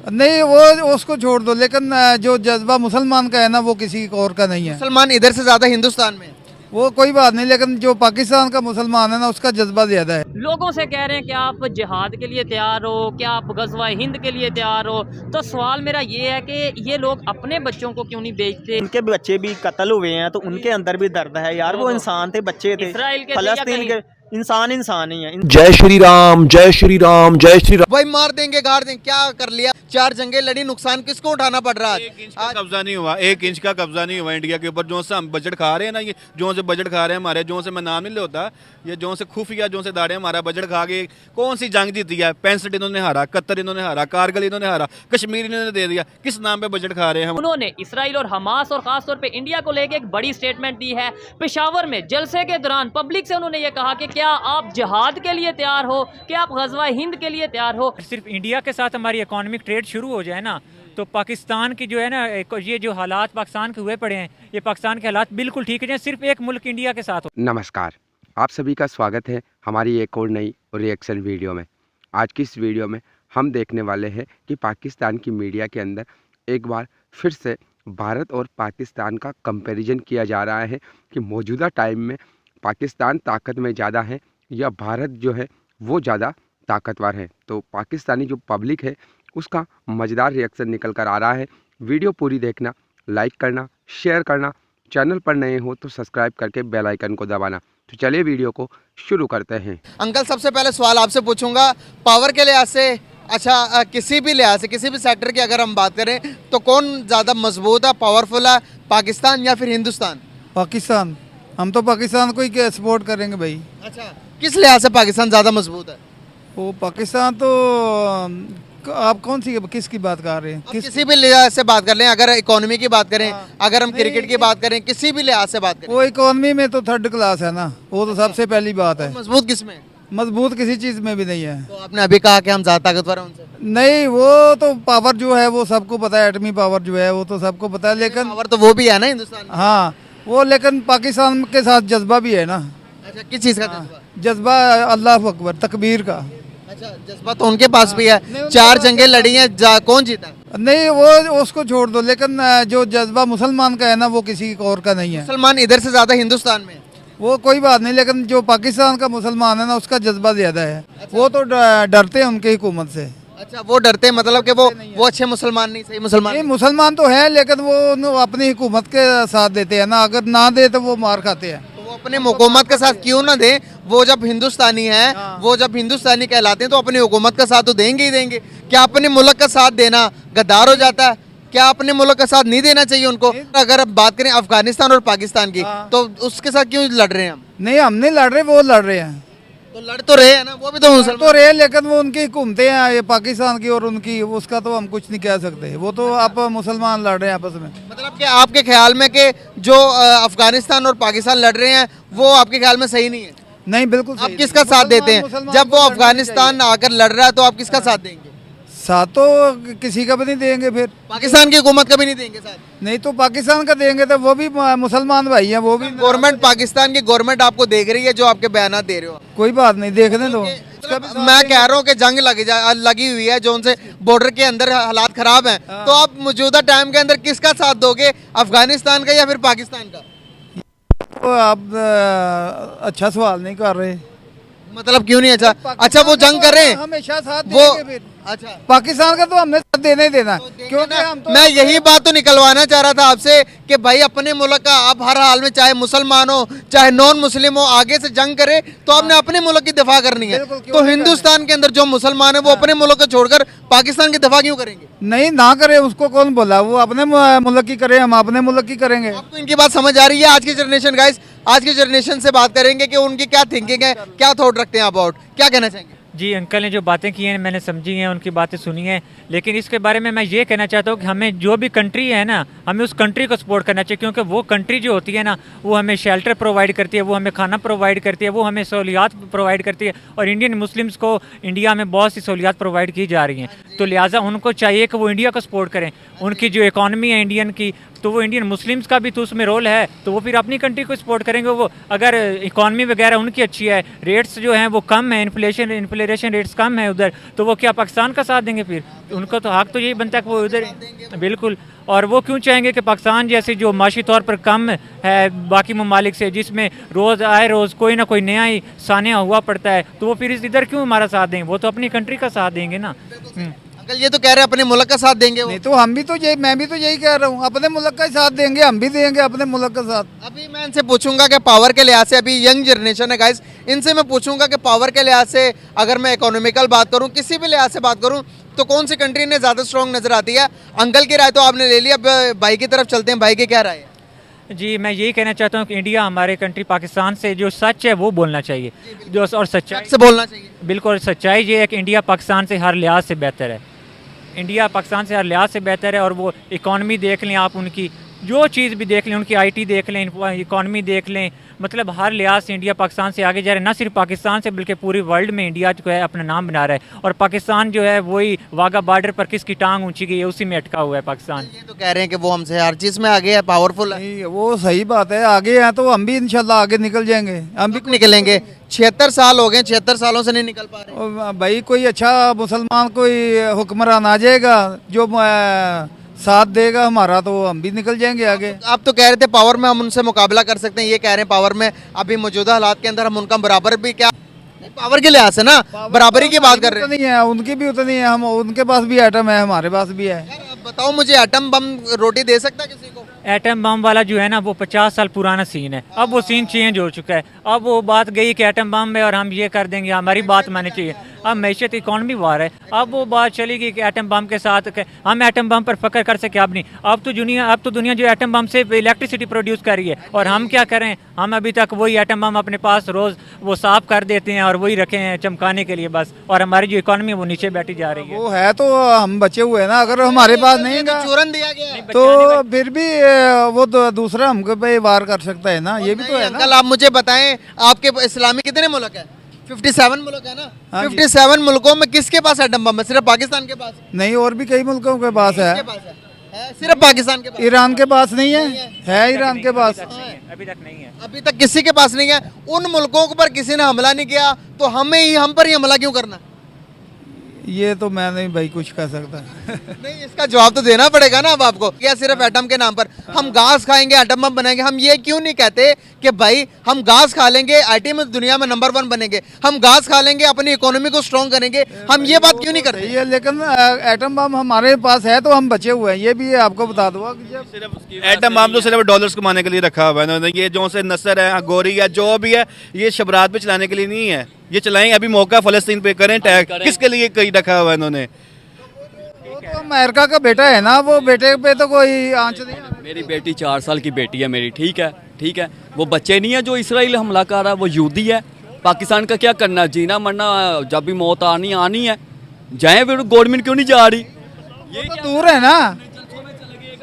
नहीं वो उसको छोड़ दो, लेकिन जो जज्बा मुसलमान का है ना वो किसी और का नहीं है। मुसलमान इधर से ज्यादा हिंदुस्तान में है। वो कोई बात नहीं, लेकिन जो पाकिस्तान का मुसलमान है ना उसका जज्बा ज़्यादा है। लोगों से कह रहे हैं कि आप जिहाद के लिए तैयार हो, क्या आप गज़वा हिंद के लिए तैयार हो। तो सवाल मेरा ये है कि ये लोग अपने बच्चों को क्यों नहीं बेचते। उनके बच्चे भी कत्ल हुए हैं तो उनके अंदर भी दर्द है यार। वो इंसान थे, बच्चे थे, इसराइल के फलस्तीन के इंसान ही है। जय श्री राम, जय श्री राम, जय श्री राम। भाई मार देंगे गाड़ देंगे, क्या कर लिया? 4 जंगें लड़ी, नुकसान किसको उठाना पड़ रहा है? 1 इंच का कब्जा नहीं हुआ, 1 इंच का कब्जा नहीं हुआ इंडिया के ऊपर। जो से हम बजट खा रहे हैं ना, ये जो से बजट खा रहे हैं हमारे, जो से मैं नाम नहीं लेता, ये जो से खुफिया जो से दाड़े हमारा बजट खा के कौन सी जंग जीती है? 65 इन्होंने हारा, 71 इन्होंने हारा, कारगिल इन्होंने हारा, कश्मीर इन्होंने दे दिया। किस नाम पे बजट खा रहे हैं हम? उन्होंने इसराइल और हमास और खासतौर पे इंडिया को लेके एक बड़ी स्टेटमेंट दी है। पेशावर में जलसे के दौरान पब्लिक से उन्होंने ये कहा कि क्या आप जिहाद के लिए तैयार हो, क्या आप गज़वा हिंद के लिए तैयार हो। सिर्फ इंडिया के साथ हमारी इकोनॉमिक ट्रेड शुरू हो जाए ना, तो पाकिस्तान की जो है ना ये जो हालात पाकिस्तान के हुए पड़े हैं, ये पाकिस्तान के हालात बिल्कुल ठीक है। सिर्फ एक मुल्क इंडिया के साथ हो। नमस्कार, आप सभी का स्वागत है हमारी एक और नई रिएक्शन वीडियो में। आज की इस वीडियो में हम देखने वाले हैं कि पाकिस्तान की मीडिया के अंदर एक बार फिर से भारत और पाकिस्तान का कंपैरिजन किया जा रहा है कि मौजूदा टाइम में पाकिस्तान ताकत में ज़्यादा है या भारत जो है वो ज़्यादा ताकतवर है। तो पाकिस्तानी जो पब्लिक है उसका मज़ेदार रिएक्शन निकल कर आ रहा है। वीडियो पूरी देखना, लाइक करना, शेयर करना, चैनल पर नए हो तो सब्सक्राइब करके बेल आइकन को दबाना। तो चलिए वीडियो को शुरू करते हैं। अंकल, सबसे पहले सवाल आपसे पूछूंगा, पावर के लिहाज से, अच्छा किसी भी लिहाज से, किसी भी सेक्टर की अगर हम बात करें तो कौन ज़्यादा मजबूत है, पावरफुल है, पाकिस्तान या फिर हिंदुस्तान? पाकिस्तान। हम तो पाकिस्तान को ही सपोर्ट करेंगे भाई। अच्छा, किस लिहाज से पाकिस्तान ज़्यादा मजबूत है? वो पाकिस्तान तो आप कौन सी किसकी बात कर रहे हैं? किसी भी लिहाज से बात कर लें, अगर इकोनॉमी की बात करें, अगर हम क्रिकेट की बात करें, किसी भी लिहाज से बात करें। वो इकोनॉमी में तो 3rd क्लास है ना, वो तो सबसे पहली बात है। मजबूत किसमें? मजबूत किसी चीज़ में भी नहीं है। तो आपने अभी कहा कि हम ज़्यादा ताकतवर हैं उनसे। नहीं, वो तो पावर जो है वो सबको पता है, एटमी पावर जो है वो तो सबको पता है, लेकिन पावर तो वो भी है ना हिंदुस्तान में। हाँ वो, लेकिन पाकिस्तान के साथ जज्बा भी है ना। अच्छा, किस चीज़ का जज्बा? जज्बा अल्लाह अकबर, तकबीर का। अच्छा, जज्बा तो उनके पास भी है। 4 जंगें लड़ी हैं, कौन जीता? नहीं वो उसको छोड़ दो, लेकिन जो जज्बा मुसलमान का है ना वो किसी और का नहीं है। मुसलमान इधर से ज्यादा हिंदुस्तान में है। वो कोई बात नहीं, लेकिन जो पाकिस्तान का मुसलमान है ना उसका जज्बा ज्यादा है। अच्छा। वो तो डरते हैं उनकी हुकूमत से। अच्छा, वो डरते हैं, मतलब कि वो अच्छे मुसलमान नहीं, सही मुसलमान नहीं, नहीं। मुसलमान तो है, लेकिन वो अपनी हुकूमत के साथ देते हैं ना, अगर ना दे तो वो मार खाते हैं। तो वो अपने हुकूमत के साथ क्यों ना दे? वो जब हिंदुस्तानी है, वो जब हिंदुस्तानी कहलाते हैं तो अपनी हुकूमत का साथ तो देंगे ही देंगे। क्या अपने मुल्क का साथ देना गद्दार हो जाता है? क्या अपने मुल्क का साथ नहीं देना चाहिए उनको? अगर अब बात करें अफगानिस्तान और पाकिस्तान की, तो उसके साथ क्यों लड़ रहे हैं हम? नहीं, हम नहीं लड़ रहे, वो लड़ रहे हैं। तो लड़ तो रहे हैं ना, वो भी तो मुसलमान तो रहे, लेकिन वो उनकी हुकूमतें हैं ये पाकिस्तान की, और उनकी उसका तो हम कुछ नहीं कह सकते। वो तो आप मुसलमान लड़ रहे हैं आपस में। मतलब कि आपके ख्याल में कि जो अफगानिस्तान और पाकिस्तान लड़ रहे हैं वो आपके ख्याल में सही नहीं है? नहीं, बिल्कुल आप सही किसका नहीं। साथ देते हैं? मुसलमान जब वो को लड़ना अफगानिस्तान आकर लड़ रहा है तो आप किसका साथ देंगे? साथ तो किसी का भी नहीं देंगे। फिर पाकिस्तान की हुकूमत का भी नहीं देंगे साथ? नहीं, तो पाकिस्तान का देंगे तो वो भी मुसलमान भाई हैं, वो भी। गवर्नमेंट, पाकिस्तान की गवर्नमेंट आपको देख रही है जो आपके बयान दे रहे हो। कोई बात नहीं, देखने दो। मैं कह रहा हूँ कि जंग लगी हुई है, जो उनसे बॉर्डर के अंदर हालात खराब हैं, तो आप मौजूदा टाइम के अंदर किसका साथ दोगे, अफगानिस्तान का या फिर पाकिस्तान का? तो आप अच्छा सवाल नहीं कर रहे। मतलब क्यों नहीं? अच्छा वो जंग कर रहे हैं, हमेशा साथ वो देंगे फिर। अच्छा, पाकिस्तान का तो हमने साथ देना ही देना, क्योंकि हम तो मैं यही बात तो निकलवाना चाह रहा था आपसे कि भाई अपने मुल्क का आप हर हाल में, चाहे मुसलमान हो चाहे नॉन मुस्लिम हो, आगे से जंग करे तो आपने अपने मुल्क की दफा करनी है। बिल्कुल, क्यों तो नहीं हिंदुस्तान के अंदर जो मुसलमान है वो अपने मुल्क को छोड़कर पाकिस्तान की दफा क्यों करेंगे? नहीं ना करे, उसको कौन बोला? वो अपने मुल्क की करे, हम अपने मुल्क की करेंगे। आपको इनकी बात समझ आ रही है? आज की जनरेशन गाइस, आज की जनरेशन से बात करेंगे कि उनकी क्या थिंकिंग है, क्या थॉट रखते हैं अबाउट, क्या कहना चाहेंगे? जी, अंकल ने जो बातें की हैं मैंने समझी हैं, उनकी बातें सुनी हैं, लेकिन इसके बारे में मैं ये कहना चाहता हूँ कि हमें जो भी कंट्री है ना, हमें उस कंट्री को सपोर्ट करना चाहिए, क्योंकि वो कंट्री जो होती है ना वो हमें शेल्टर प्रोवाइड करती है, वो हमें खाना प्रोवाइड करती है, वो हमें सहूलियात प्रोवाइड करती है, और इंडियन मुस्लिम्स को इंडिया में बहुत सी सहूलियात प्रोवाइड की जा रही हैं। तो लिहाजा उनको चाहिए कि वो इंडिया को सपोर्ट करें। उनकी जो इकॉनमी है इंडियन की तो वो इंडियन मुस्लिम्स का भी तो उसमें रोल है, तो वो फिर अपनी कंट्री को सपोर्ट करेंगे। वो अगर इकॉनमी वगैरह उनकी अच्छी है, रेट्स जो हैं वो कम है, इन्फ्लेशन रेट्स कम है उधर, तो वो क्या पाकिस्तान का साथ देंगे? फिर उनका तो हक तो यही बनता है कि वो उधर, बिल्कुल। और वो क्यों चाहेंगे कि पाकिस्तान जैसे जो माशी तौर पर कम है बाकी ममालिक से, जिसमें रोज़ कोई ना कोई नया ही सानिया हुआ पड़ता है, तो वो फिर इधर क्यों हमारा साथ देंगे? वो तो अपनी कंट्री का साथ देंगे ना। अंकल ये तो कह रहे हैं अपने मुल्क का साथ देंगे वो। नहीं तो हम भी तो यही, मैं भी तो यही कह रहा हूँ, अपने मुल्क का ही साथ देंगे, हम भी देंगे अपने मुल्क का साथ। अभी मैं इनसे पूछूंगा कि पावर के लिहाज से, अभी यंग जनरेशन है गाइस, इनसे मैं पूछूंगा कि पावर के लिहाज से अगर मैं इकोनॉमिकल बात करूं, किसी भी लिहाज से बात करूं, तो कौन सी कंट्री ने ज़्यादा स्ट्रॉन्ग नजर आती है? अंकल की राय तो आपने ले ली, अब भाई की तरफ चलते हैं, भाई की क्या राय है? जी, मैं यही कहना चाहता हूँ कि इंडिया हमारे कंट्री पाकिस्तान से जो सच है वो बोलना चाहिए, जो और सच्चाई से बोलना चाहिए। बिल्कुल, सच्चाई ये है कि इंडिया पाकिस्तान से हर लिहाज से बेहतर है। इंडिया पाकिस्तान से हर लिहाज से बेहतर है। और वो इकॉनमी देख लें आप, उनकी जो चीज़ भी देख लें, उनकी आईटी देख लें, इकॉनमी देख लें, मतलब हर लिहाज से इंडिया पाकिस्तान से आगे जा रहा है। ना सिर्फ पाकिस्तान से बल्कि पूरी वर्ल्ड में इंडिया जो है अपना नाम बना रहा है। और पाकिस्तान जो है वही वाघा बॉर्डर पर किसकी टांग ऊंची गई है, उसी में अटका हुआ है पाकिस्तान। ये तो कह रहे हैं कि वो हमसे हर चीज़ में आगे है, पावरफुल है। नहीं, वो सही बात है, आगे हैं तो हम भी इंशाल्लाह आगे निकल जाएंगे, हम भी निकलेंगे। 76 साल हो गए, 76 सालों से नहीं निकल पा रहे। और भाई कोई अच्छा मुसलमान कोई हुक्मरान आ जाएगा जो साथ देगा हमारा, तो हम भी निकल जाएंगे आगे। आप तो कह रहे थे पावर में हम उनसे मुकाबला कर सकते हैं, ये कह रहे हैं पावर में अभी मौजूदा हालात के अंदर हम उनका बराबर भी, क्या पावर के लिहाज से ना बराबरी की बात कर रहे हैं? नहीं है, उनकी भी उतनी है, हम उनके पास भी एटम है, हमारे पास भी है। यार अब बताओ मुझे, एटम बम रोटी दे सकता है किसी को? एटम बम वाला जो है ना वो 50 साल पुराना सीन है, अब वो सीन चेंज हो चुका है। अब वो बात गई कि एटम बम है और हम ये कर देंगे, हमारी बात माननी चाहिए। अब मैशियत इकॉनमी वार है, अब वो बात चली गई कि एटम बम के साथ हम एटम बम पर फकर कर सके। अब नहीं, अब तो दुनिया जो एटम बम से इलेक्ट्रिसिटी प्रोड्यूस कर रही है, और हम क्या करें? हम अभी तक वही एटम बम अपने पास रोज़ वो साफ कर देते हैं और वही रखे हैं चमकाने के लिए बस, और हमारी जो इकॉनमी है वो नीचे बैठी जा रही है। वो है तो हम बचे हुए हैं ना, अगर हमारे पास नहीं है चूरन दिया गया है। तो फिर भी वो तो दूसरा हमको पे वार कर सकता है ना, ये भी तो है ना। अंकल आप मुझे बताएं, आपके इस्लामी कितने मुल्क है? 57 मुल्क है ना? हाँ जी। 57 मुल्कों में किसके पास एटम बम है? सिर्फ पाकिस्तान के पास नहीं, और भी कई मुल्कों के पास है। किसके पास है? सिर्फ पाकिस्तान के पास? ईरान के पास नहीं है, है ईरान के पास। अभी तक नहीं है, अभी तक किसी के पास नहीं है। उन मुल्कों पर किसी ने हमला नहीं किया, तो हम पर ही हमला क्यों करना? ये तो मैं नहीं भाई कुछ कह सकता। नहीं, इसका जवाब तो देना पड़ेगा ना अब आपको। क्या सिर्फ एटम के नाम पर हम घास खाएंगे, एटम बम बनाएंगे? हम ये क्यों नहीं कहते कि भाई हम घास खा लेंगे, आईटी में दुनिया में नंबर 1 बनेंगे, हम घास खा लेंगे, अपनी इकोनॉमी को स्ट्रॉन्ग करेंगे? हम ये बात क्यों नहीं करते? ये लेकिन एटम बम हमारे पास है तो हम बचे हुए हैं, ये भी आपको बता दूंगा कि जब एटम बम तो सिर्फ डॉलर्स कमाने के लिए रखा हुआ है इन्होंने। ये जो से नसर है, गोरी है, जो भी है, ये शबरात पे चलाने के लिए नहीं है, ये चलाएं अभी मौका फ़लस्तीन पे करें टैग, किसके लिए कहीं रखा हुआ है इन्होंने? वो तो अमेरिका का बेटा है ना, वो बेटे पे तो कोई आंच नहीं आ रही। मेरी बेटी 4 साल की बेटी है मेरी, ठीक है। वो बच्चे नहीं है जो इसराइल हमला कर रहा है, वो यहूदी है। पाकिस्तान का क्या करना, जीना मरना, जब भी मौत आनी है, जाए फिर गवर्नमेंट क्यों नहीं जा रही? ये तो दूर है ना।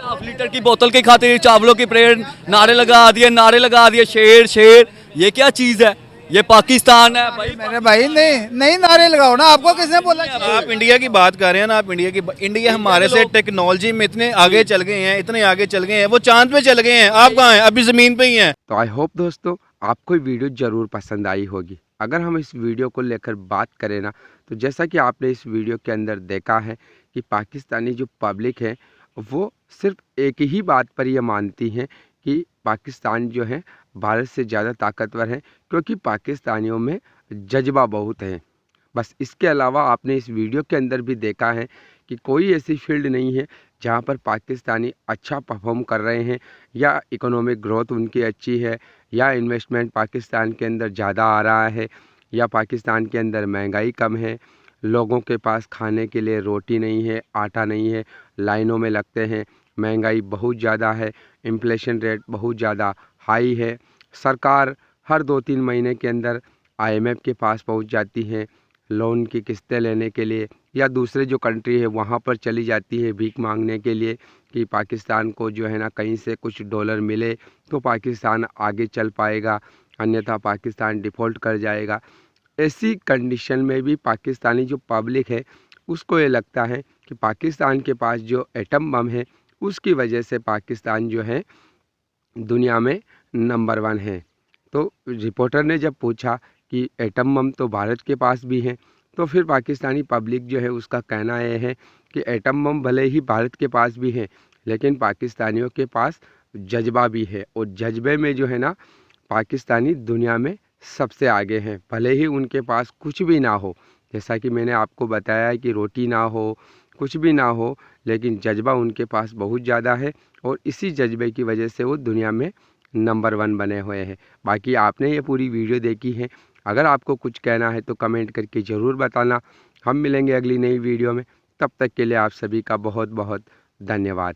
हाफ लीटर की बोतल के खातिर चावलों की प्लेट नारे लगा दिए, शेर, ये क्या चीज़ है? ये पाकिस्तान है भाई। मेरे भाई नहीं नारे लगाओ ना, आपको किसने बोला? आप इंडिया की बात कर रहे हैं ना, आप इंडिया हमारे से टेक्नोलॉजी में इतने आगे चल गए हैं, वो चांद पे चल गए हैं, आप कहाँ हैं? अभी ज़मीन पे ही हैं। तो आई होप दोस्तों आपको वीडियो ज़रूर पसंद आई होगी। अगर हम इस वीडियो को लेकर बात करें ना, तो जैसा कि आपने इस वीडियो के अंदर देखा है कि पाकिस्तानी जो पब्लिक है वो सिर्फ एक ही बात पर यह मानती है कि पाकिस्तान जो है भारत से ज़्यादा ताकतवर है, क्योंकि पाकिस्तानियों में जज्बा बहुत है। बस इसके अलावा आपने इस वीडियो के अंदर भी देखा है कि कोई ऐसी फील्ड नहीं है जहां पर पाकिस्तानी अच्छा परफॉर्म कर रहे हैं, या इकोनॉमिक ग्रोथ उनकी अच्छी है, या इन्वेस्टमेंट पाकिस्तान के अंदर ज़्यादा आ रहा है, या पाकिस्तान के अंदर महंगाई कम है, लोगों के पास खाने के लिए रोटी नहीं है, आटा नहीं है, लाइनों में लगते हैं, महंगाई बहुत ज़्यादा है, इन्फ्लेशन रेट बहुत ज़्यादा हाई है, सरकार हर 2-3 महीने के अंदर IMF के पास पहुंच जाती है लोन की किस्तें लेने के लिए, या दूसरे जो कंट्री है वहां पर चली जाती है भीख मांगने के लिए कि पाकिस्तान को जो है ना कहीं से कुछ डॉलर मिले तो पाकिस्तान आगे चल पाएगा, अन्यथा पाकिस्तान डिफ़ॉल्ट कर जाएगा। ऐसी कंडीशन में भी पाकिस्तानी जो पब्लिक है उसको ये लगता है कि पाकिस्तान के पास जो एटम बम है उसकी वजह से पाकिस्तान जो है दुनिया में नंबर 1 है। तो रिपोर्टर ने जब पूछा कि एटम बम तो भारत के पास भी है, तो फिर पाकिस्तानी पब्लिक जो है उसका कहना यह है कि एटम बम भले ही भारत के पास भी है, लेकिन पाकिस्तानियों के पास जज्बा भी है, और जज्बे में जो है ना पाकिस्तानी दुनिया में सबसे आगे हैं। भले ही उनके पास कुछ भी ना हो, जैसा कि मैंने आपको बताया कि रोटी ना हो, कुछ भी ना हो, लेकिन जज्बा उनके पास बहुत ज़्यादा है, और इसी जज्बे की वजह से वो दुनिया में नंबर 1 बने हुए हैं। बाकी आपने ये पूरी वीडियो देखी है, अगर आपको कुछ कहना है तो कमेंट करके ज़रूर बताना। हम मिलेंगे अगली नई वीडियो में, तब तक के लिए आप सभी का बहुत बहुत धन्यवाद।